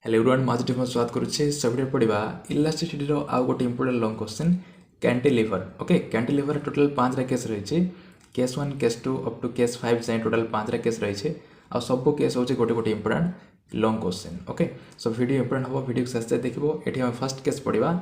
Hello everyone आज team स्वागत करुच्छे सभी पढ़ा इलास्टिसिटी आउ गोटे important long question cantilever okay cantilever total 5 case रही case 1 case 2 up to case 5 जाए टोटल 5 केस रही आ सब केस हूँ गोटे गोटे important long question okay so video important हम वीडियो शेष देखो ये हम फर्स्ट केस पढ़ा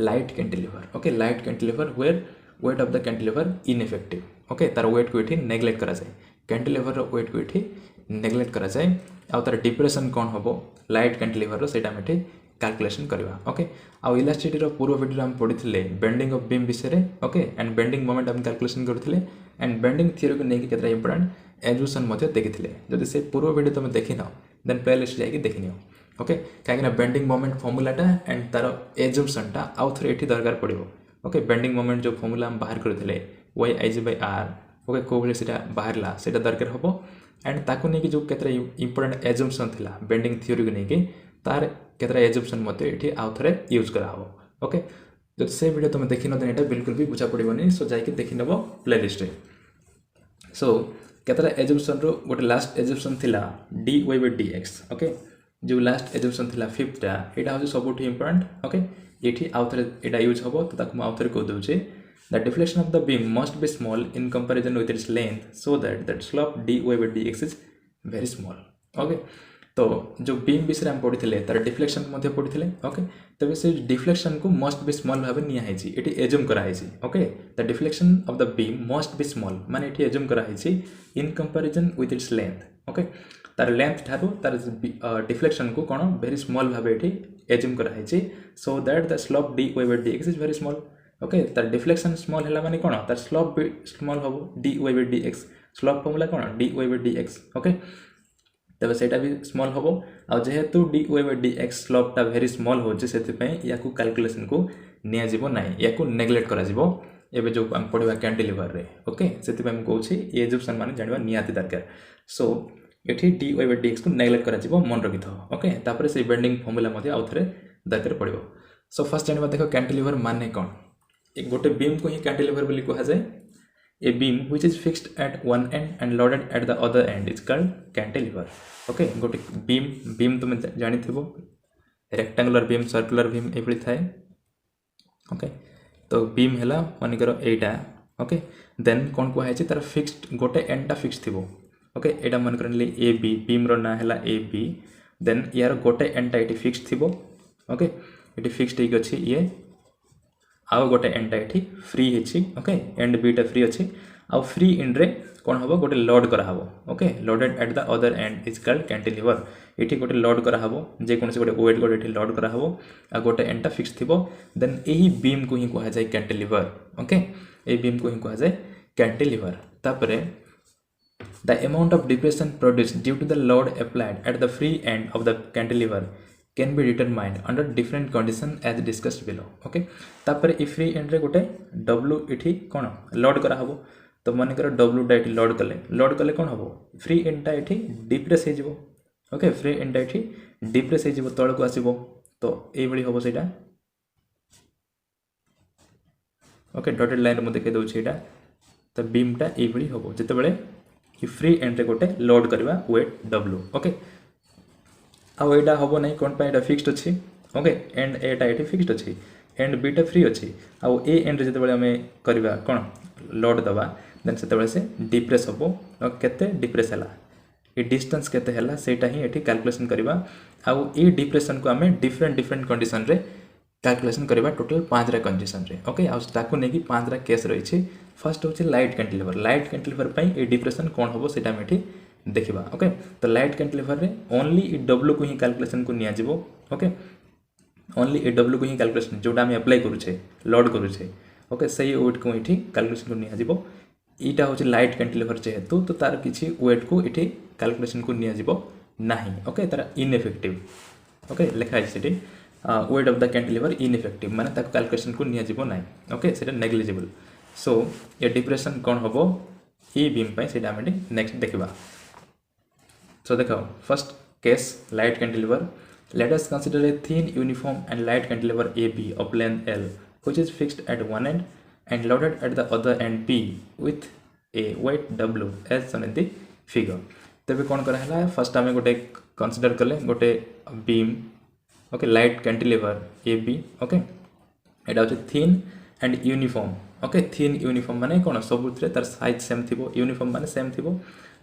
light cantilever okay light cantilever where weight of the cantilever ineffective okay तार वेट को ये नेग्लेक्ट करा जाए कैंटिलीवर वेट को ये नेग्लेक्ट करा जाए आ तार डिप्रेशन कौन हम लाइट कैंटिलीवर से कैलकुलेशन करवा ओके आउ इलास्टिसिटी पूर्व वीडियो आम पढ़ी बेंडिंग ऑफ बीम विषय ओके एंड बेंडिंग मोमेंट आम कैलकुलेशन करते एंड बेंडिंग थ्योरी को लेकिन केतना इंपोर्टेंट एजुएशन देखी जब से पूर्व वीडियो तुम देखी न देन प्ले लिस्ट जाकि देखी नियो ओके कहीं बेंडिंग मोमेंट फॉर्मूलाटा एंड तार एजुएशनटा आउ थे ये दरकार पड़ो ओके बेंडिंग मोमेंट जो फॉर्मूला हम बाहर करते Y I G by R okay कौन से बाहर से दरकार हम एंड ताकू नहीं जो केतरा इंपोर्टेंट एजुम्पशन थिला बेंडिंग थ्योरी को लेकिन तार केतरा एजुम्पशन ये आउ थे यूज करा ओके जब से वीडियो तुम देखी न ये बिल्कुल भी बुझा पड़ोनी सो जाकि देखी नब प्ले लिस्ट सो केतरा एजुम्पशन रो गोटे लास्ट एजुम्पशन थिला D Y by D X okay जो लास्ट एजुम्पशन थिला फिफ्थटा यहाँ हूँ सब इंपोर्टेंट ओके ये आउ थे यहाँ यूज हम तो आउ थे कह दूचे The deflection of the beam must be small in comparison with its length so that slope dy by dx is very small. Okay. तो जो बीम विषय हम पढ़ी तार डिफ्लेक्शन को पढ़ी ओके तबे से डिफ्लेक्शन को मस्ट बी स्मॉल भाव नियाई ये एजुम कराई okay the deflection of the beam must be small माने ये एजुम कराई in comparison with its length okay तार लेंथ ठारू तार डिफ्लेक्शन को कौन वेरी स्मॉल भाव ये एजुम कराई so that the slope dy by dx is very small okay तार डिफ्लेक्शन स्मॉल है माने कौन तार स्लोप भी स्मॉल हम dy by dx slope formula कौन dy by dx ओके तबे सेटा भी स्मॉल हम आ जेहेतु dy by dx स्लोपटा वेरी स्मॉल हो से या कैलकुलेशन को निया जीवो नाही या को नेग्लेक्ट करा जीवो एबे जो हम पढ़वा कैंटिलीवर रे ओके सेति हम कहूँ ये एजुम्पशन माने जानवा नियाती दरकार सो एठी dy by dx को नेग्लेक्ट करा जीवो मन रखि थो ओके तापर से बेंडिंग फॉर्मूला मध्ये आउ थरे दरकार पड़िबो सो फर्स्ट जानवा देखो कैंटिलीवर माने कौन एक गोटे बीम को ही कैंटिलीवर बोली कहा जाए a beam which is fixed at one and and loaded at the other and is called cantilever okay गोटे बीम तुम जानी थो रेक्टांगुलर बीम सर्कुलर बीम ये थाए ओके तो बीम है मनकर एटा ओके देन कौन कहुए तार फिक्स्ड गोटे एंडटा फिक्स थी ओके यहाँ मनकर ए बी बीम रो ना है ए बी देन यार गोटे एंडटा ये फिक्स थी ओके ये फिक्सड होगी अच्छी ये आउ गोटे एंडटा ये फ्री है ओके एंड बीटा फ्री अच्छी आउ फ्री एंड रे कौन हम गोटे लोड करा okay loaded at the other and is called cantilever ये गोटे लोड करा जेकोसी गोटे वेट गोटे लोड करा आ गोटे एंडटा फिक्स थी देन यही बीम को ही कह जाए कैंटिलीवर ओके ये बीम को ही कह जाए कैंटिलीवर तापर the amount of depression produced due to the load applied at the free end of the cantilever can be determined under different condition as discussed below okay तापर ई free and रे गोटे W इठी कौन load करा तो मन कर W टा ये लोड कले कौन हम फ्री एंडटा ये डिप्रेस हो ओके फ्री एंडटा ये डिप्रेस हो तल को आसो तो ये हम से ओके डटेड लाइन में देखे दूसरी यहाँ तो बीमटा ये हम जिते फ्री एंड रे गोटे लोड करवा वेट डब्ल्यू ओके आउ यहाँ हम ना कौन पर फिक्सड अच्छी ओके एंड एटा ये फिक्सड अच्छी एंड बीटा फ्री अच्छी आउ ए एंड जो आम करवा कौन लोड दबा देन से डिप्रेस हम केते डिप्रेस है ये डिस्टेंस केते है सेटा ही ये कैलकुलेशन करवा आउ ये डिप्रेशन को आम डिफरेंट डिफरेंट कंडीशन रे कैलकुलेशन करवा टोटल 5 कंडीशन रे ओके आकु नहीं 5 केस रही फर्स्ट हूँ लाइट कैंटिलीवर ये डिप्रेशन कौन हम से देखा ओके तो लाइट कैंटिलीवर रे ओनली ई डब्ल्यू को ही कैलकुलेशन को निया ओके ओनली ई डब्ल्यू को ही कैलकुलेशन जोटा आम अप्लाई करुचे लोड करुचे ओके सही वेट को ये कैलकुलेशन को निया यहाँ हूँ लाइट कैंटिलीवर जेहेतु तो तार किसी वेट को ये कैलकुलेशन को निया नहीं ओके तार इनइफेक्टिव ओके लिखाई से wait of the cantilever ineffective माने ताको कैलकुलेशन को निया ना ओके से नेग्लिजिबल सो ये डिप्रेशन कौन हम ये बीम से नेक्स्ट देखा So देखो first case light cantilever. Let us consider a thin uniform and light cantilever AB of length L, which is fixed at one end and loaded at the other end B with a weight W as shown in the figure. तबे कौन करा है first आम गोटे consider कले गोटे beam okay light cantilever A B okay एटा होची thin and uniform okay thin uniform माने कोन सबुतरे तार साइज सेम थिबो यूनिफॉर्म माने सेम थिबो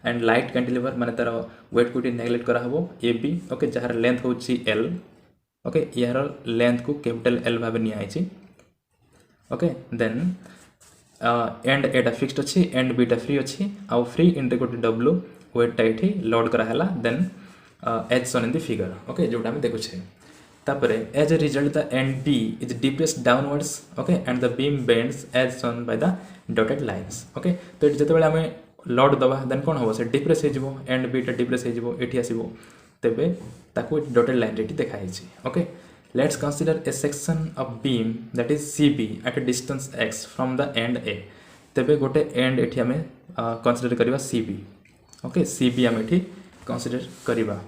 एंड लाइट कैंटिलीवर माने तार वेट को नेग्लेक्ट करा हबो ए बी ओके जहार लेंथ होची एल ओके यार लेंथ को कैपिटल एल भाबे निया आइची ओके देन एंड एटा फिक्स्ड अच्छी एंड बीटा फ्री अच्छी आउ फ्री इंटर गोटे डब्ल्यू वेटा ये लोड कराला then as shown in the figure okay जोटा आम देखुचे तापर as a result the end B is depressed downwards okay and the beam bends as shown by the dotted lines okay तो ये जिते आम लोड दबा देन कौन हम से डिप्रेस हो एंड बीटा डिप्रेस होठी आसो तेबे ताकू डॉटेड लाइन रे देखाई okay let's consider a section of beam that is CB at a distance x from the end A तेबे गोटे एंड एठी हमें कंसीडर करबा CB ओके CB हम एठी कंसीडर करबा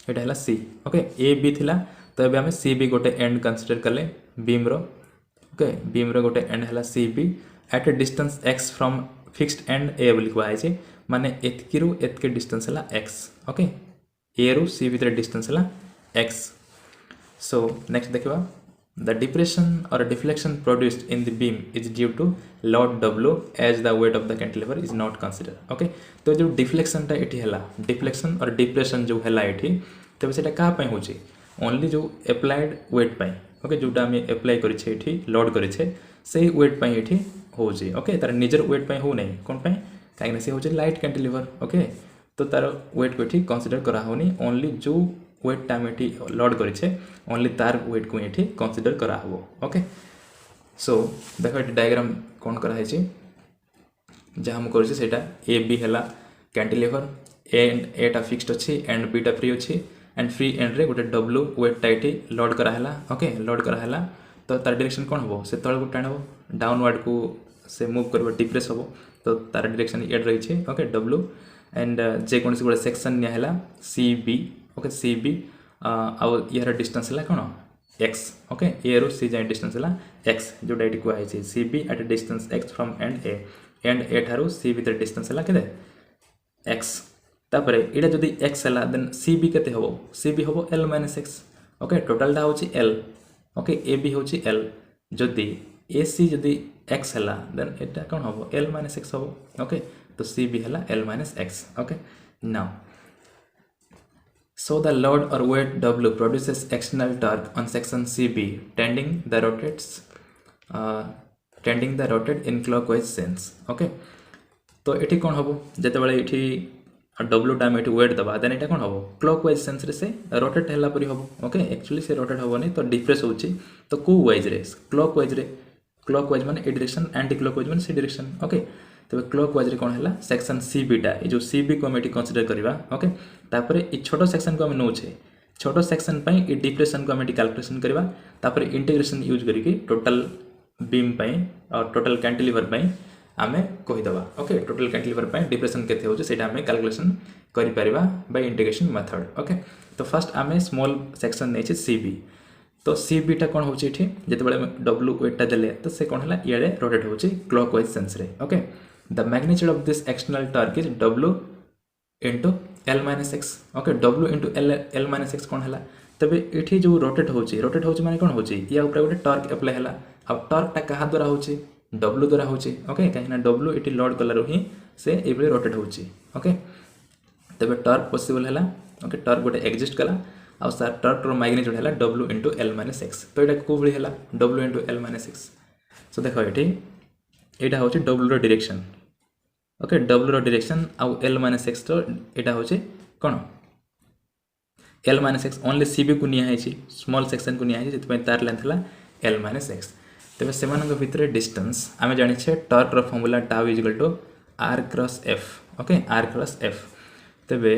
एटा हला C ओके AB थिला तो एबे हमें CB गोटे एंड कंसीडर करले बीम रो ओके बीम रो गोटे एंड हला CB at a distance x from fixed end A बोली कहै छै माने एतकी रु एतके डिस्टेंस हला x ओके A रू C भितर डिस्टेंस हला x सो नेक्स्ट देखिबा द डिप्रेशन और deflection produced in the beam is due to load W as the weight of the cantilever is not consider okay तो जो deflection टा एठी हला डिफ्लेक्शन और डिप्रेशन जो हला एठी तबे सेटा का पय होची ओनली जो अप्लाइड वेट पय ओके जोटा हम अप्लाई करि छै एठी लोड करि छै से वेट पय एठी होची ओके तार निजर वेट पय हो नै कोन पय काहे से होची लाइट कैंटिलीवर ओके तो तार वेट को ये कंसीडर करा होनी ओनली जो वेट टाइम ये लोड करे ओनली तार वेट को ये कंसीडर करा हो ओके सो देखो ये डायग्राम कौन कराई जहाँ हम करा ए बी है कैंटिलीवर एंड एटा फिक्स्ड अच्छी एंड बीटा फ्री अच्छी एंड फ्री एंड रे गोटे डब्ल्यू वेटा ये लोड कराला ओके लोड कराला तो तार डायरेक्शन कौन हम से तल को टाण हम डाउनवर्ड को से मूव कर डिप्रेस हम तो तार डायरेक्शन ये रही है ओके डब्ल्यू एंड जेकोसी गोटे सेक्शन निहला CB ओके CB आउ यार डिस्टेंस है कौन x ओके ए रू सी जाए डिस्टेंस है x जोटा ये कहुई CB at a distance x from end A ठारू C भीतर डिस्टेंस है केते x तापर एटा जदि x है देन CB केते हबो CB हबो l - x ओके टोटल टा होची l ओके AB होची l जदि AC जदि x है देन एटा कौन हबो l - x हबो ओके तो CB है l - x okay now so the load or weight W produces external torque on section CB tending the rotate in clockwise sense okay तो एठी कौन हबो जते बेले एठी W टाइम एठी वेट दबा देन एटा कौन हबो क्लॉकवाइज सेंस रे से रोटेट हला परी हबो ओके एक्चुअली से रोटेट हबोनी तो डिप्रेस होची तो को वाइज रे क्लॉकवाइज माने ए डायरेक्शन एंटी क्लॉकवाइज माने सी डायरेक्शन ओके तबे क्लॉकवाइज रे कोन हला सेक्शन CB टा ए जो CB को हम एठी कंसीडर करबा ओके तापर ए छोटो सेक्शन को हम नो छे छोटो सेक्शन पई ए डिप्रेशन को हम एठी कैलकुलेशन करबा तापर इंटीग्रेशन यूज करके टोटल बीम पई और टोटल कैंटिलीवर पई आमे कहि दबा ओके टोटल कैंटिलीवर पई डिप्रेशन केते हो सेटा आमे कैलकुलेशन करि परिबा बाय इंटीग्रेशन मेथड ओके तो फर्स्ट आमे स्मॉल सेक्शन नै छे CB तो CB टा कोन होची एठी जते बेले W वेट टा देले तो से कोन हला इयारे रोटेट होची क्लॉकवाइज सेंस रे okay the magnitude of this external torque is W into L minus x okay W into L minus x कोन हला तबे एठी जो रोटेट होची माने कोन होची या ऊपर गोटे टॉर्क अप्लाई हला अब टॉर्क टा कहा द्वारा होची W द्वारा होची ओके काहेना W एठी लोड कला रही से एबले रोटेट होची ओके तबे टॉर्क पॉसिबल हला ओके टॉर्क गोटे एग्जिस्ट कला आ सर टॉर्क रो मैग्नीट्यूड हला W into L minus x तो एटा को बळी हला W into L minus x सो देखो एठी एटा होची W रो डायरेक्शन ओके W रो डायरेक्शन आ L minus x तो एटा होची कोन L minus x only CB को निया है स्मॉल सेक्शन को निया है जति तार लेंथ हला L minus x तबे सेमानक भितरे डिस्टेंस आमे जानि छे टॉर्क रो formula tau is equal to r cross f okay r cross f तबे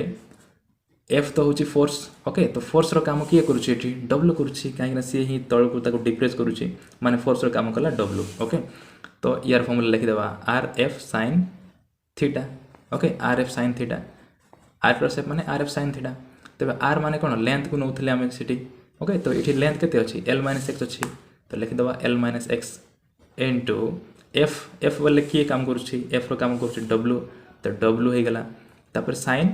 f तो होची फोर्स ओके तो फोर्स रो काम किए करूची एठी W करूची काहेकि से ही तळ को ताको डिप्रेस करूची माने फोर्स रो काम कला W ओके तो यार फार्मूला लिखि देबा rf sin theta okay rf sin theta r cross f माने rf sin थीटा तबे r माने कोन लेंथ को नउथले आमे सिटी ओके तो एठी लेंथ केते अछि L minus x अछि तो लिखि देबा L minus x into f वाले किए काम करूची f रो काम करूची W तो W हे गला तापर sin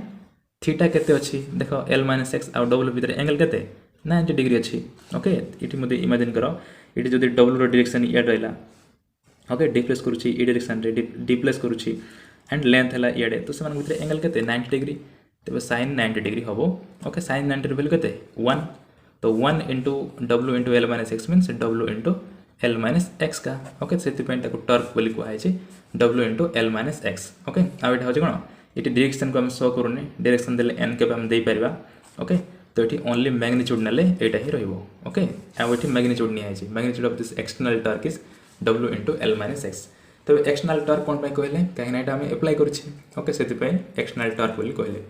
थीटा केते अच्छी देख एल माइनस एक्स आउ डब्ल्यू भितर एंगल केते 90 डिग्री अच्छी ओके ये मत इमेजिन कर ये जो डब्ल्यू डायरेक्शन इड रहा ओके डिप्लेस करुच्ची ई डायरेक्शन रे डिप्लेस करुच्ची एंड लेंथ है इे तो से भितर एंगल केते 90 डिग्री तेज साइन 90 डिग्री हम ओके साइन 90 वैल्यू केते 1 तो 1 into W into L minus X means W into L minus X का ओके से टर्क बोली कहुई W into L minus X okay आउ ये कौन ये डायरेक्शन को आम शो करूनी डायरेक्शन देले एन के आम देपर ओके तो ये ओनली मैग्नीट्यूड नेले यहाँ ही रोके आउ ये मैग्नीट्यूड नियाई magnitude of this external torque is W into L minus X तो एक्सटर्नल टर्क कौन कहले कहीं यहाँ एप्लाय करुच्छे ओके से एक्सटर्नल टर्क बोली कहले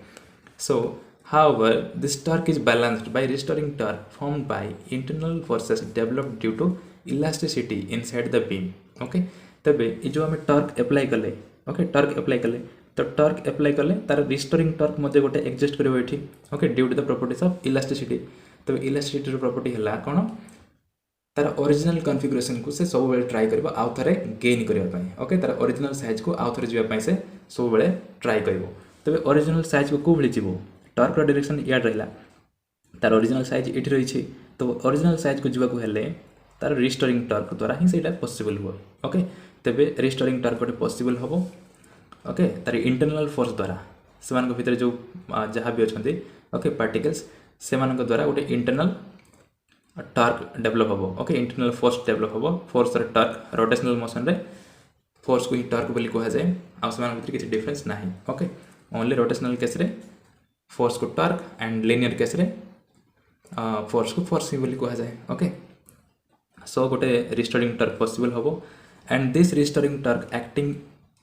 so however this torque is balanced by restoring torque formed by internal forces developed due to elasticity inside the beam okay तबे ये जो आम टर्क एप्लाय कले ओके टर्क एप्लाय कले तो टर्क एप्लाय कले तार रिस्टोरिंग टर्क मध्य गोटे एग्जिस्ट करिवो एठी okay due to the properties of elasticity तो इलास्टिसिटी रो प्रॉपर्टी हला कोन तार ओरिजिनल कॉन्फ़िगरेशन को से सब बेले ट्राई करबो आउ थरे गेन करिया पई ओके तार ओरिजिनल साइज को आउ थरे जिया पई से सब बेले ट्राई करबो तबे ओरिजिनल साइज को को भली जिवो टर्क रो डायरेक्शन याड रहिला तार ओरिजिनल साइज एठी रही छी तो ओरिजिनल साइज को जिवा को हेले तार रिस्टोरिंग टर्क द्वारा ही सेटा पॉसिबल हो ओके तबे रिस्टोरिंग टर्क गोटे पॉसिबल हो ओके तार इंटरनल फोर्स द्वारा से भितर जो जहाँ भी अच्छा ओके पार्टिकल्स से द्वारा गोटे इंटरनल टर्क डेवलप हम ओके इंटरनल फोर्स डेवलप हम फोर्स टर्क रोटेशनल मोशन रे फोर्स को ही टर्क बोली कह जाए आम भर किसी डिफरेंस ना ओके ओनली रोटेशनल केस रे फोर्स को टर्क एंड लिनियर केस रे फोर्स को फोर्स ही बोली कह जाए ओके सो गोटे रिस्टोरिंग टर्क पॉसिबल हम and this restoring torque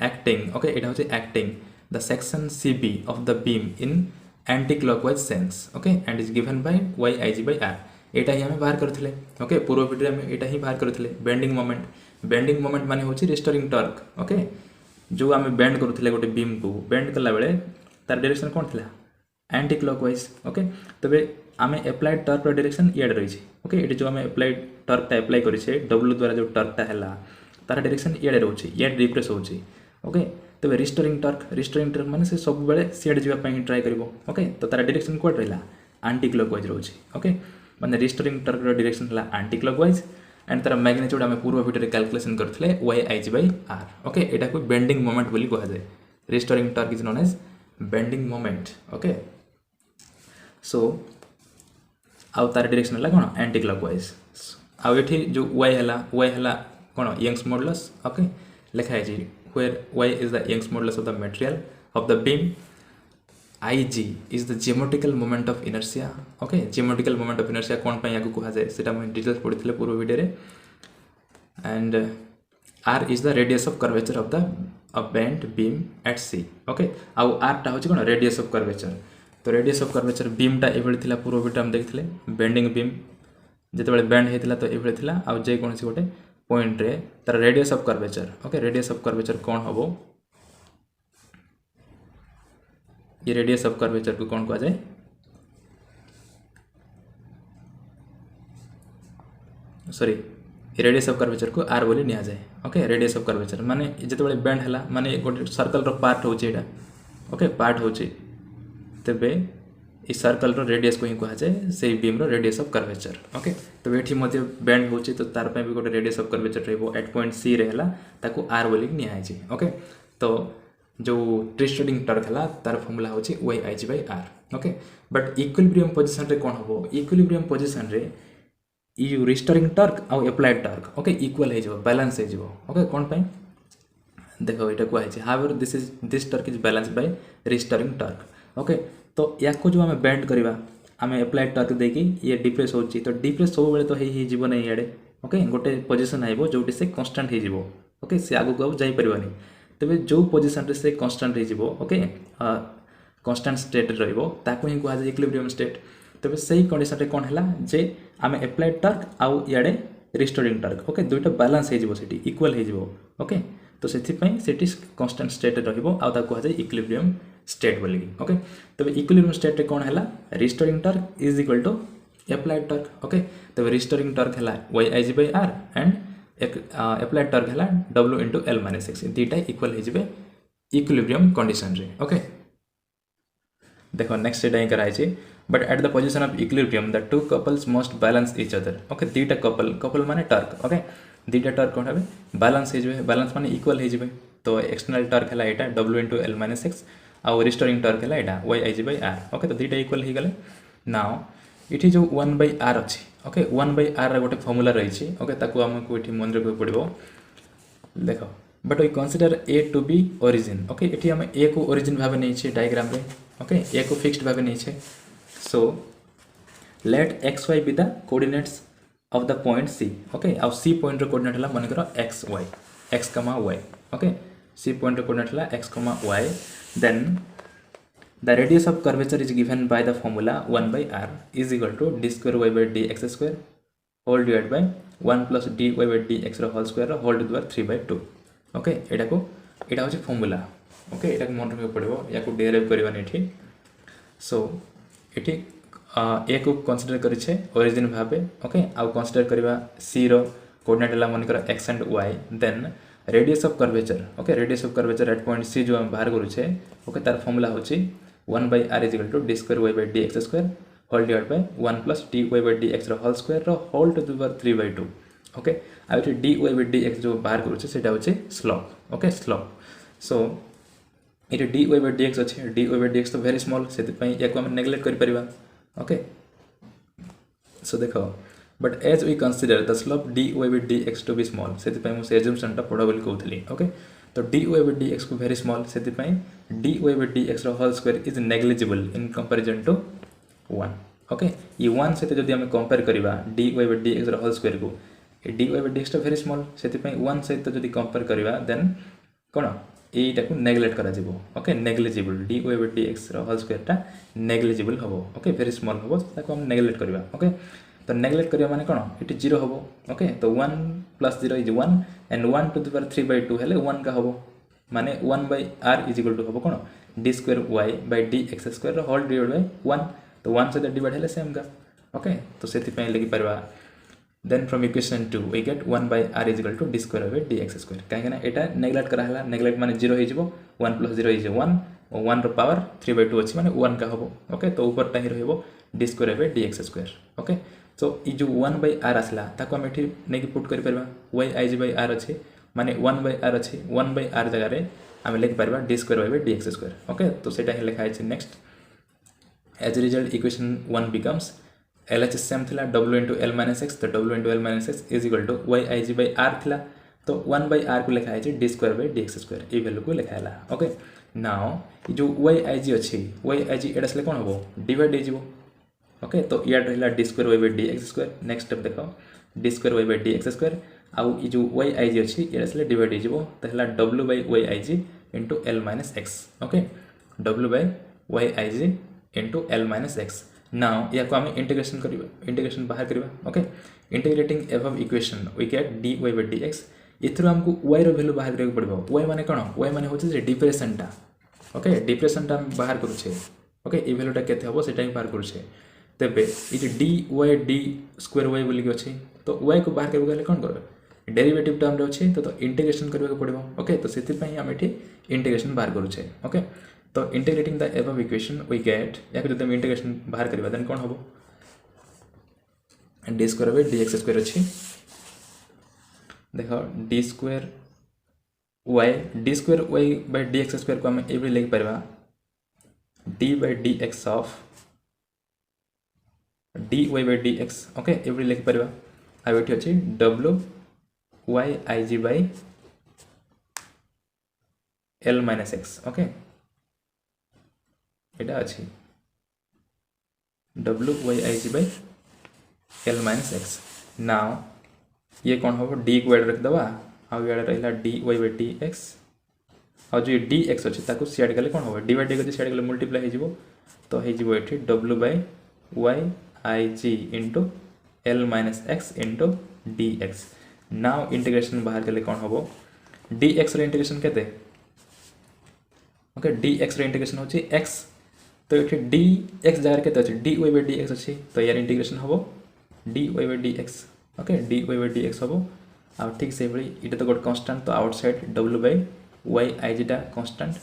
acting okay यहाँ हूँ acting the section CB of the beam in anti clockwise sense okay and is given by YIG/R यहाँ ही आम बाहर करते ओके पूर्व वीडियो में यहाँ ही बाहर करते बेंडिंग मोमेंट माने हूँ रिस्टोरिंग टर्क ओके जो आम बेंड करुले गोटे बीम को बेंड कला बेले तार डायरेक्शन कौन था एंटी क्लॉकवाइज ओके तबे आम एप्लाइड टर्क डायरेक्शन इड रही ओके ये जो आम एप्लाइड टर्कटा एप्लाय करें डब्ल्यू द्वारा जो टर्कटा है तार डायरेक्शन इे रोचे इड डिप्रेस होची ओके तबे रिस्टोरिंग टर्क माने से सब बेले सीआड जावाई ट्राए कर ओके तो तार डायरेक्शन कौट रहा आंटी क्लॉकवाइज रोचे ओके माने रिस्टोरिंग टर्क डायरेक्शन है आंटी क्लॉकवाइज एंड तार मैग्नीट्यूड आम पूर्व वीडियो कैलकुलेशन करते YIG/R ओके यहाँ को बेंडिंग मोमेंट बोली कह जाए restoring torque is known as bending moment okay so आउ तार डायरेक्शन है कौन एंटी क्लॉकवाइज आउ ये जो y है कौन यंग्स मॉडुलस ओके लिखाई where y is the Young's modulus of the material of the beam IG is the geometrical moment of inertia okay geometrical moment of inertia कौन पाई याको कहा जाए सेटा मैं डिटेल्स पढ़िथिले पूर्व वीडियो रे and R is the radius of curvature of the bent beam at C okay आउ R टा होची कोन radius of curvature तो radius of curvature beam टा एबेले थिला पूर्व वीडियो हम देखथिले बेंडिंग बीम जते बेले बेंड हेतिला तो एबेले थिला आउ जे कोनसी गोटे पॉइंट रे तार radius of curvature okay radius of curvature कौन हम ये रेडियस ऑफ कर्वेचर को कौन कहा जाए सॉरी रेडियस ऑफ कर्वेचर को R बोली निया जाए ओके रेडियस ऑफ कर्वेचर माने जते बेले बेंड हला माने गोटे सर्कल रो पार्ट होची एटा ओके पार्ट होची तबे इस सर्कल रो रेडियस को ही कहा जाए से बीम रो रेडियस ऑफ कर्वेचर ओके तो एठी मध्ये बेंड होची तो तार पे भी गोटे रेडियस ऑफ कर्वेचर रहबो एट पॉइंट C रहला ताको R बोली निया आइछि ओके तो जो रिस्टोरिंग टर्क हला तार फार्मूला होची YIG/R okay but equilibrium position रे कोन हबो इक्विलिब्रियम पोजीशन रे ई रिस्टोरिंग टर्क आ एप्लाइड टर्क ओके इक्वल हे जो बैलेंस हे जो ओके कोन पे देखो एटा को आइछि however this torque is balanced by restoring torque okay तो या को जो आम बेंड करवा आम एप्लाइड टर्क देकी ये डिप्रेस होची तो डिप्रेस सब बेले तो हे जीव नहीं इे ओके गोटे पोजीशन आइबो जोटी से कांस्टेंट हे जीवो ओके से आगु को जाई परबानी तबे जो पोजीशन रे से कांस्टेंट हे जीवो ओके कांस्टेंट स्टेट रहइबो ताको ही कहा जाय इक्विलिब्रियम स्टेट तबे सही कंडीशन रे कोन हला जे आम एप्लाइड टर्क आउ इे रिस्टोरिंग टर्क ओके दुईटा बैलेंस हे जीवो सेठी इक्वल हे जीवो ओके तो सेठी पई सेठी कांस्टेंट स्टेट रहइबो आउ ता कहा जाय इक्विलिब्रियम स्टेट बोली ओके तबे इक्विलिब्रियम स्टेट रे कोन हला restoring torque is equal to applied torque okay तबे रिस्टोरिंग टर्क हला YIG/R एंड एप्लाइड टर्क हला W into L minus X दीटा इक्वल हे जिवे इक्विलिब्रियम कंडीशन रे ओके देखो नेक्स्ट एटा ही कराई but at the position of equilibrium the two couples must balance each other okay दुईटा कपल कपल माने टर्क ओके दुईटा टर्क कौन है बैलेंस हो बैलेंस माने इक्वल हो तो एक्सटर्नल टर्क है यहाँ W into L minus X आउ रिस्टोरिंग टर्क है यहाँ Y I G by R okay तो दुईटा इक्वल हो गले नाउ ये जो 1/r अच्छी ओके 1/r गोटे फर्मूला रही ओके ताको आमको ये मन रखा पड़ो देख but we consider A to be origin okay ये आम ए को ओरिजिन भाव नहीं डायग्राम रे ओके ए को फिक्स्ड भाव नहीं so let X Y be the coordinates of the point C okay आउ सी पॉइंट कोऑर्डिनेट है मन कर X Y X comma Y okay C point coordinate है X comma Y then the radius of curvature is given by the formula 1/r is equal to d square y by dx square whole divided by 1 plus dy by dx whole square whole to the power 3/2 okay एटा को एटा होची formula okay एटा को मन रखियो पड़िबो या को derive करबा नेठी सो एठी ए को कंसीडर करि छे ओरिजिन भाबे ओके आ कंसीडर करबा c रो कोऑर्डिनेट ला मन कर x and y then radius of curvature okay radius of curvature at point c जो हम बाहर करू छे ओके तार फॉर्मूला होची 1/r is equal to d square y by dx square whole divided by 1 plus dy by dx whole square whole to the power 3/2 okay आ dy by dx जो बाहर करू छे सेटा होचे स्लोप ओके स्लोप सो ये dy by dx अच्छे dy by dx तो वेरी स्मॉल से या को हम नेग्लेक्ट कर परिबा ओके सो देखो but as we consider the slope dy by dx to be small से मुझे एजम्पशन टा पड़ा बोली कहूली ओके तो dy by dx को वेरी स्मॉल से dy by dx whole square is negligible in comparison to 1 okay ये 1 से जदि हम कंपेयर करबा dy by dx whole square को dy by dx तो वेरी स्मॉल से 1 से जदि कंपेयर करबा देन कोन एटा को नेग्लेक्ट करा जिवो okay negligible dy by dx whole square टा नेग्लिजिबल हबो ओके वेरी स्मॉल हबो ताको हम नेग्लेक्ट करबा ओके तो नेग्लेक्ट करिया माने कोन इट 0 हबो ओके तो 1 plus 0 is 1 and 1 to the power 3/2 हेले 1 का हबो माने 1/r is equal to हबो कोन d square y by dx square whole divided by 1 तो 1 से डिवाइड हेले सेम का ओके तो सेति पय लगी परबा then from equation 2 we get 1/r is equal to d square y by dx square काहे ना एटा नेग्लेक्ट करा हला नेग्लेक्ट माने 0 हो जिवो 1 plus 0 is 1 और 1 रो पावर 3/2 अछि माने 1 का हबो ओके तो ऊपर ता ही रहबो d square y by dx square okay so ये जो 1/r आसला ताको हम एठी नेकी पुट करि परबा y i g by r अछि माने 1/r अछि 1/r जगह रे हम लिख परबा d square y by dx square okay तो सेटा ही लिखा अछि next as a result equation 1 becomes LHS same थिला w into l minus x तो w into l minus x is equal to y i g by r थिला तो 1/r को लिखा अछि d square by dx square A value को लिखायला okay now जो y i g अछि y i g एडा से कोन हबो डिवाइड हे जिवो ओके तो यार रहिला d square y by dx square next step देखो d square y by dx square आउ ये जो y i g अछि एडा से डिवाइड हे जिवो तो हला w by y i g into l minus x okay w by y i g into l minus x now या को हम इंटीग्रेशन करिबा इंटीग्रेशन बाहर करिबा okay integrating above equation we get dy by dx इथरो हमको y रो value बाहर करियो पड़बो y माने कोन y माने होचे जे डिप्रेशन टा ओके डिप्रेशन टा हम बाहर करू छे ओके ई वैल्यू टा केते हबो सेटा ही बाहर करू छे तेबे ये dy d स्क्वायर y बोली के अछि तो y को बाहर करबो गले कोन करबे डेरिवेटिव टर्म रे अछि तो इंटीग्रेशन करबे पड़बो ओके तो सेति पई हम एठी इंटीग्रेशन बाहर करू छे ओके तो integrating the above equation we get या जदि हम इंटीग्रेशन बाहर करबा देन कोन हबो d square by dx square अछि देखो d square y by dx square को हम एवरी लिख परबा d by dx of dy by dx okay every लिख परबा आ एठी अछि w y i g by l minus x okay एटा अछि w y i g by l minus x now ये कौन हो d को ऐड रख दबा आ याड रहला dy by dx और जो dx अछि ताको सेड गले कौन हो डिवाइड गले सेड गले मल्टीप्लाई हे जिवो तो हे जिवो एठी w by y i g into l minus x into dx now integration बाहर गले कौन होबो dx रे इंटीग्रेशन केते ओके dx रे इंटीग्रेशन होची x तो एठी dx जगह केते अछि dy by dx अछि तो यार इंटीग्रेशन होबो dy by dx okay dy by dx होबो आ ठीक से बड़ी इटा तो गोट कांस्टेंट तो outside w by y i g टा कांस्टेंट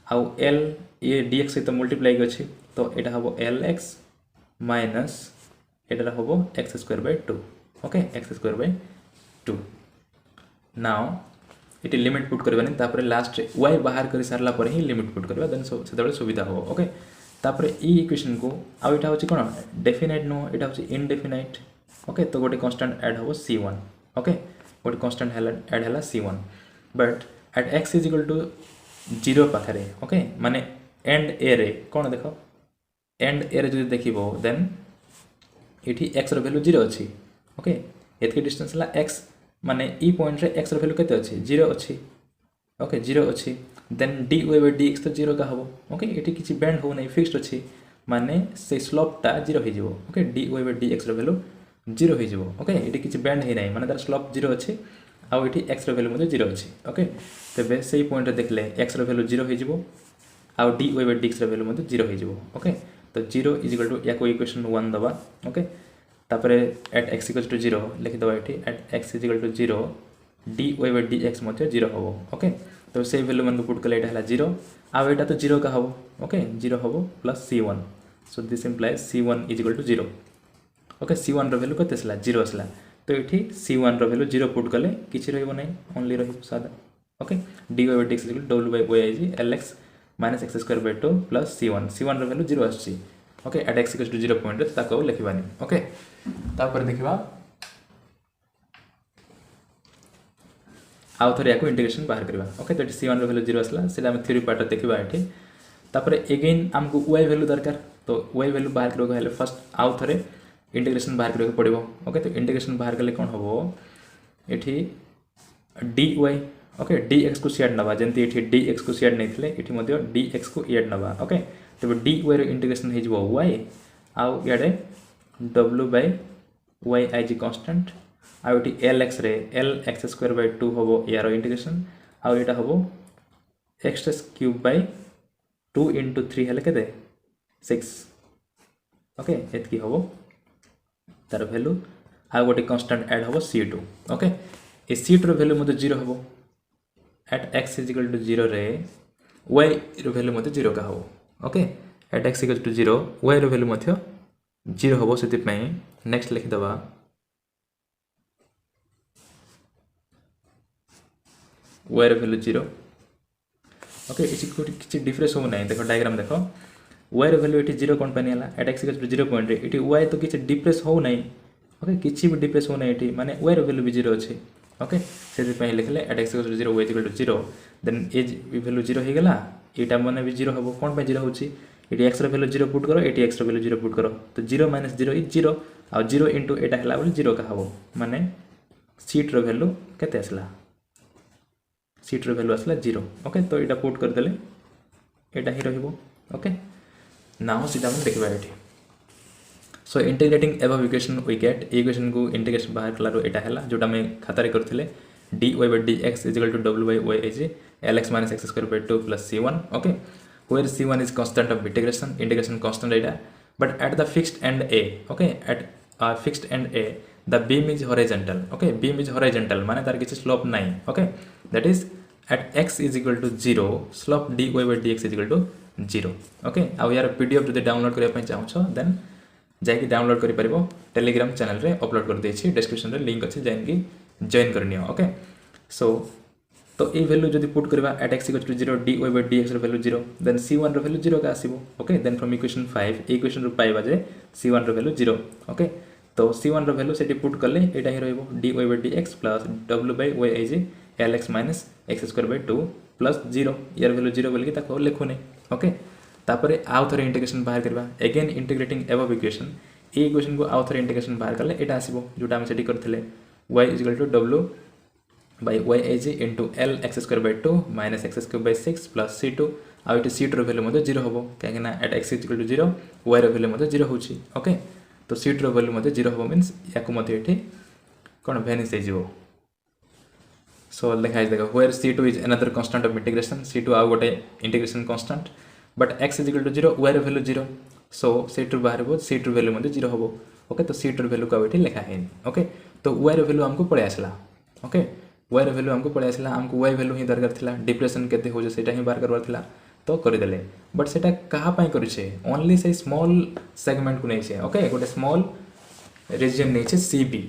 आउ एल ये dx सहित मल्टीप्लाई अच्छी तो यहाँ हम एल एक्स माइनस यहाँ हम x square by 2 okay x square by 2 now ये लिमिट पुट करवानी तापर लास्ट y बाहर कर सारा पर ही लिमिट पुट करवा देन से सुविधा हो ओके तापर ई इक्वेशन को आउ यहाँ हूँ कौन डेफिनाइट नुह यहाँ हूँ इनडेफिनाइट ओके तो गोटे कन्स्टांट ऐड हम c1 ओके गोटे कन्स्टांट ऐड है c1 but at x is equal to 0 पाखे ओके माने एंड ए रे कौन देख एंड ए रे जो देखो देन ये एक्स वैल्यू 0 अच्छी ओके ये डिस्टेंस है एक्स माने ई पॉइंट रे एक्स वैल्यू केते अच्छी 0 अच्छी ओके 0 अच्छी then D Y by D X तो 0 का हम ओके ये किसी बेंड हो नहीं फिक्स्ड अच्छी माने से स्लोपटा 0 हो okay D Y by D X value 0 हो ओके ये किसी बेंड है नहीं माने तार स्लोप 0 अच्छी आउ ये एक्स वैल्यू 0 अच्छी ओके तेरे से पॉइंट देखले एक्स वैल्यू 0 हो आउ D Y by D X value 0 हो ओके तो 0 इज इक्वल टू या इक्वेशन 1 दबा ओके तापर एट एक्स इक्वल टू 0 लिखिदेव ये at X is equal to 0 D Y by D X 0 हम ओके तो से वैल्यू मन पुट कले यहाँ 0 आउ यहाँ तो 0 का हम ओके 0 हम plus c1 so this implies c1 is equal to 0 okay c1 value केते आसला 0 आसला तो ये c1 वैल्यू 0 पुट कले किसी रहिबो नहीं ओनली रहिबो सादा okay D Y by D X is equal to W by Y I G L X minus X square by 2 plus c1 value 0 आसी okay at X equal to 0 point ताको लिखिबानी okay तापर देखिबा आउ थरे याको इंटीग्रेशन बाहर करबा ओके तो c1 वैल्यू 0 आसला सेला हम थ्योरी पार्ट देखिबा एठी तापर अगेन हमको y वैल्यू दरकार तो y वैल्यू बाहर करबो हेले फर्स्ट आउ थरे इंटीग्रेशन बाहर करबो पड़िबो ओके तो इंटीग्रेशन बाहर करले कोन हबो एठी dy ओके dx को सियाड नबा जंती एठी dx को सियाड नैथिले एठी मध्ये dx को इयाड नबा ओके तो dy रो इंटीग्रेशन हे जबो y आउ याडे w बाय y आई जी कांस्टेंट आउ एटी lx रे lx स्क्वायर बाय 2 हबो यार इंटीग्रेशन आउ एटा हबो x क्यूब बाय 2 into 3 हेले केते 6 ओके एतकी हबो तार वैल्यू आउ गोटे कांस्टेंट ऐड हबो c2 ओके ए c2 रो वैल्यू मध्ये 0 हबो at x is equal to 0 रे y रो वैल्यू मध्ये 0 का हबो okay at x equal to 0 y रो वैल्यू मध्ये 0 हबो सेति पई नेक्स्ट लिखि दबा y रो वैल्यू 0 ओके इसी किछि डिफरेंस हो नै देखो डायग्राम देखो y रो वैल्यू एटी 0 कोन पनी हला at x equal to 0 point रे एटी y तो किछि डिफरेंस हो नै ओके किछि भी डिफरेंस हो नै एटी माने y रो वैल्यू भी 0 अछि ओके सेति पई लिखले at x equal to 0 y equal to 0 then एज वैल्यू 0 हे गेला एटा माने भी 0 हबो कोन पे 0 होछि एटी x रो वैल्यू 0 पुट करो एटी x रो वैल्यू 0 पुट करो तो 0 माइनस 0 इज 0 आ 0 इनटू एटा हला बोली 0 का हबो माने सीट रो वैल्यू केते आसला सीट रो वैल्यू आसला 0 ओके तो एटा पुट कर देले एटा ही रहिबो ओके नाउ सीधा हम देखबा एठी so integrating above equation we get equation को इंटीग्रेशन बाहर कलारो एटा हला जोटा में खाता रे करथिले dy by dx is equal to w by y is lx minus x square by 2 plus c1 okay where c1 is constant of integration constant data but at the fixed end a okay at fixed end a the beam is horizontal okay beam is horizontal माने तार किसी slope नहीं okay that is at x is equal to 0 slope dy by dx is equal to 0 okay आउ यार pdf जदि download करिया पय चाहछो then जाई कि डाउनलोड करि परिबो टेलीग्राम चैनल रे अपलोड कर देछि डिस्क्रिप्शन रे लिंक अछि जाई कि जॉइन करनियो ओके सो तो ये वैल्यू जदि पुट करबा at x equal to 0 dy by dx रो वैल्यू 0 देन c1 रो वैल्यू 0 का आसीबो okay then from equation 5 equation रो पाइबा जे c1 रो वैल्यू 0 ओके तो c1 रो वैल्यू सेटी पुट करले एटा ही रहइबो dy by dx plus w by y is lx minus x square by 2 plus 0 यार वैल्यू 0 बोल के ताको लिखो नै ओके तापरे आउ थरे इंटीग्रेशन बाहर करबा अगेन इंटीग्रेटिंग अबव इक्वेशन ए इक्वेशन को आउ थरे इंटीग्रेशन बाहर करले एटा आसीबो जोटा हम सेटी करथिले y is equal to w by y is into l x square by 2 minus x square by 6 plus c2 आ इट c2 रो वैल्यू मध्ये 0 हबो काहे ना at x equal to 0 y रो वैल्यू मध्ये 0 होची ओके तो c2 रो वैल्यू मध्ये 0 हबो मींस याको मध्ये एठी कोन वेनिस हे जिवो सो लिखा है देखो where c2 is another constant of integration c2 आ गोटे integration constant but x equal to 0 y रो वैल्यू 0 सो c2 बाहर हो c2 वैल्यू मध्ये 0 हबो ओके तो c2 वैल्यू का एठी लिखा है ओके तो y रो वैल्यू हमको पड़े आसला ओके y रो वैल्यू हमको पड़े आसला हमको y वैल्यू ही दरकार थिला डिप्रेशन केते हो जे सेटा ही बाहर करबार थिला तो करदेले बट सेटा कहा करुचे ओनली से स्मॉल सेगमेंट को नहीं छे ओके गोटे स्मॉल रीजन नहीं छे सीबी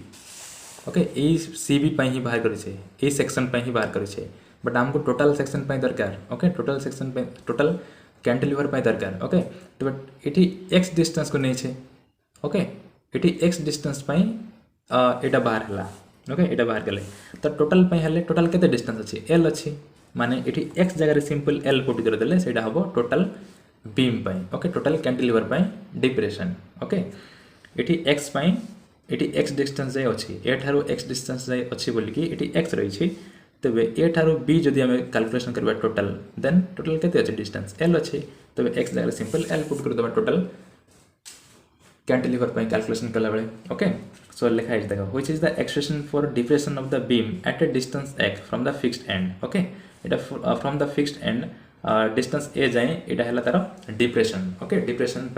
ओके ए सीबी ही बाहर करुचे ए सेक्शन ही बाहर करुचे बट आमको टोटल सेक्शन दरकार okay total section total cantilever दरकार ओके तो बट ये एक्स डिस्टेंस को नहीं छे ओके ये एक्स डिस्टेंस एटा बाहर है ओके एटा बाहर गले तो टोटल हेले टोटल केते डिस्टेंस अच्छी एल अच्छी माने ये एक्स जगह सिंपल एल पुट करदेले सेटा हम total beam okay total cantilever depression okay ये एक्स ये एक्स डिस्टेंस जाए अच्छी ए ठारू एक्स डिस्टेंस जाए अच्छी बोलिकी ये एक्स रही तेबे ए ठारू बी जदि आम कैलकुलेशन करबा टोटल देन टोटल केते अच्छे डिस्टेंस एल अच्छी तेबे एक्स जगह सिंपल एल पुट कर देबा टोटल कैंटिलीवर कैलकुलेशन कला बेले ओके सो लिखा है देखो which is the expression for depression of the beam at a distance x from the fixed end okay एटा from the fixed end distance ए जाए एटा हैला तार डिप्रेशन ओके डिप्रेशन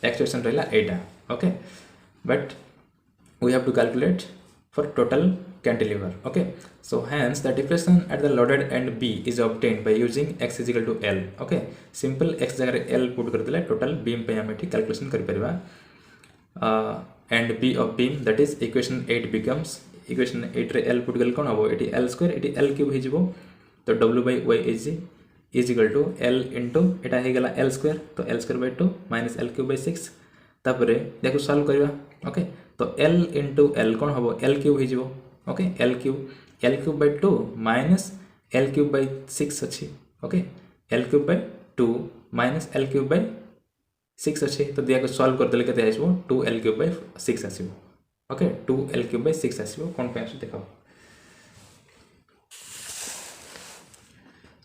एक्सप्रेशन रहला एटा okay but we have to calculate for total cantilever okay so hence the depression at the loaded end B is obtained by using x is equal to L okay simple x जगह L put कर देले total beam पे हम एठी calculation कर परिबा and B of beam that is equation 8 becomes equation 8 रे L put गल कोन हबो एठी L square एठी L क्यूब हे जिवो तो W by y is equal to L into एटा हे गला L square तो L square by 2 minus L cube by 6 तापरे देखो सॉल्व करबा ओके तो L इंटू L कौन हम L क्यूब हो okay L cube by 2 minus L cube by 6 अच्छी okay L cube by 2 minus L cube by 6 अच्छी तो दिया को सॉल्व कर देले केते आइसबो 2L क्यूब बाय 6 आसीबो ओके 2L क्यूब बाय 6 आसीबो कोन पे आसो देखो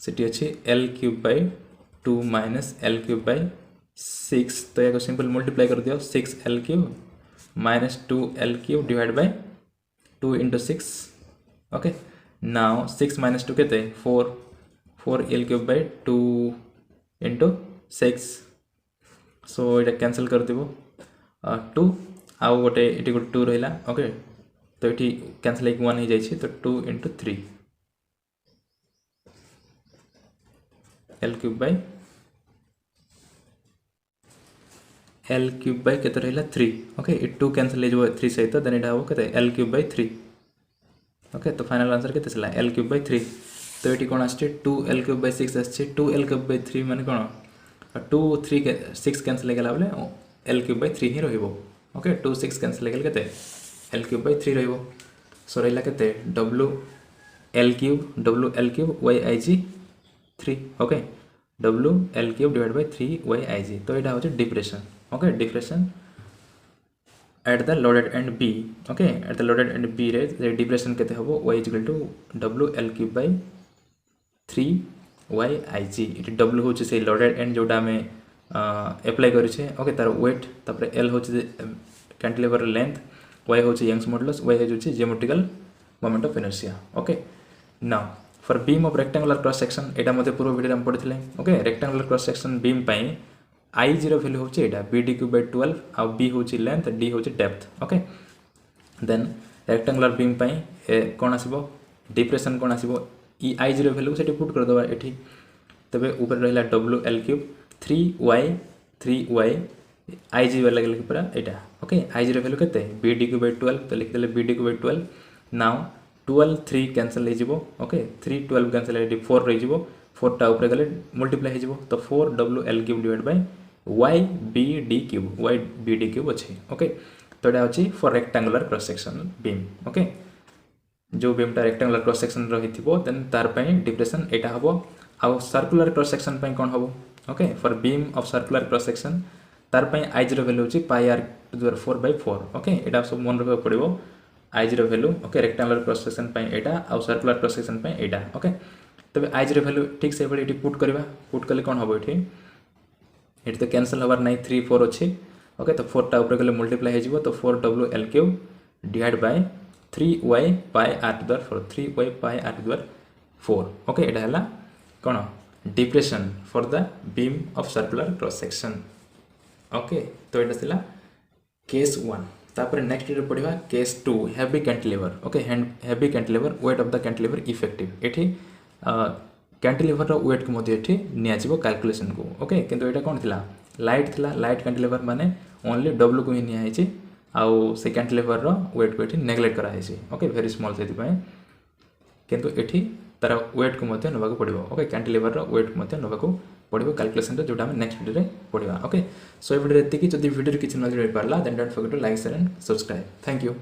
सेटी अच्छी L cube by 2 minus L cube by 6 तो या को सिंपल मल्टीप्लाई कर दियो 6L cube minus 2L cube divided by 2 into 6 okay now 6 minus 2 केते 4L cube by 2 into 6 so इटा कैंसिल कर देबो 2 आउ गोटे इटी गोटे 2 रहिला ओके तो इटी कैंसिल एक 1 हो जाई छी तो 2 into 3 L cube by L cube bye केते रहला 3 ओके ये 2 कैंसिल हो जबो 3 सहित देन एटा हो केते L क्यूब बाय 3 ओके तो फाइनल आंसर केते छला L क्यूब बाय 3 तो एटी कोन आछे 2L क्यूब बाय 6 आछे 2L क्यूब बाय 3 माने कोन 2 3 के 6 कैंसिल गेला बोले L क्यूब बाय 3 ही रहइबो ओके 2 6 कैंसिल गेल केते L क्यूब बाय 3 रहइबो सो रहला केते WL cube YIG 3 okay WL cube divide by 3YIG तो एटा होचे depression okay depression at the loaded end B okay at the loaded end B रे डिप्रेशन केते हबो y is equal to WL cube by 3YIG इट W होचे से loaded and जोटा में अप्लाई करि छे ओके तार वेट तापर L होचे कैंटिलीवर लेंथ y होचे यंग्स मॉडुलस y होचे geometrical moment of inertia okay now for beam of rectangular cross section एटा मते पूर्व वीडियो में पढिथिले ओके रेक्टेंगुलर क्रॉस सेक्शन बीम पई I0 वैल्यू होचे एटा BD क्यूब बाय 12 आ B होचे लेंथ D होचे depth okay then rectangular beam पई कोन आसीबो डिप्रेशन कोन आसीबो ई I0 वैल्यू सेटी पुट कर दबा एठी तबे ऊपर रहला WL क्यूब 3y IG वाला गेल पूरा एटा ओके I0 वैल्यू केते BD क्यूब बाय 12 तो लिख देले BD cube by 12 now 12 3 cancel हो जिवो ओके 3 12 कैंसिल हो 4 रही जिवो 4 टा ऊपर गले मल्टीप्लाई हो जिवो तो 4WL cube divide bye YBD cube अच्छे ओके तो एटा अछि for rectangular cross section beam okay जो बीमटा रेक्टेंगुलर क्रॉस सेक्शन रही थिबो देन तार पई डिप्रेशन एटा हबो आ सर्कुलर क्रॉस सेक्शन पई कोन हबो okay for beam of circular cross section तार पई I0 वैल्यू अछि पाई r टू द 4/4 ओके एटा सब मन रखबा पड़िबो I0 value okay rectangular cross section पई एटा आ सर्कुलर क्रॉस सेक्शन पई एटा ओके तबे I0 वैल्यू ठीक से बडी पुट करबा पुट कले कोन हबो एठी एटी तो कैंसिल हबार नहीं 3 4 अच्छे ओके तो 4 टा ऊपर गले मल्टीप्लाई हो तो 4WL cube divide by 3y pi r to the 4 3y pi r to the 4 okay एटा हला कोन depression for the beam of circular cross section okay तो एटा थिला केस 1 तापर नेक्स्ट रे पढिबा case 2 heavy cantilever okay heavy cantilever weight of the cantilever effective एठी कैंटिलीवर वेट को मध्य एठी नियाजिबो कैलकुलेशन को ओके किंतु एटा कोन थिला लाइट थिला लाइट कैंटिलीवर माने ओनली डब्ल्यू को ही निया हिची आउ से कैंटिलीवर रो वेट को एठी नेग्लेक्ट करा हिची ओके वेरी स्मॉल सेति पय किंतु एठी तार वेट को मध्य नबाको पड़िबो ओके कैंटिलीवर रो वेट को मध्य नबाको पड़िबो कैलकुलेशन रे जोटा हम नेक्स्ट वीडियो रे पड़िबा ओके सो ए वीडियो एति कि जदि वीडियो रे किछ नॉलेज रहि पारला then don't forget to like share and subscribe thank you.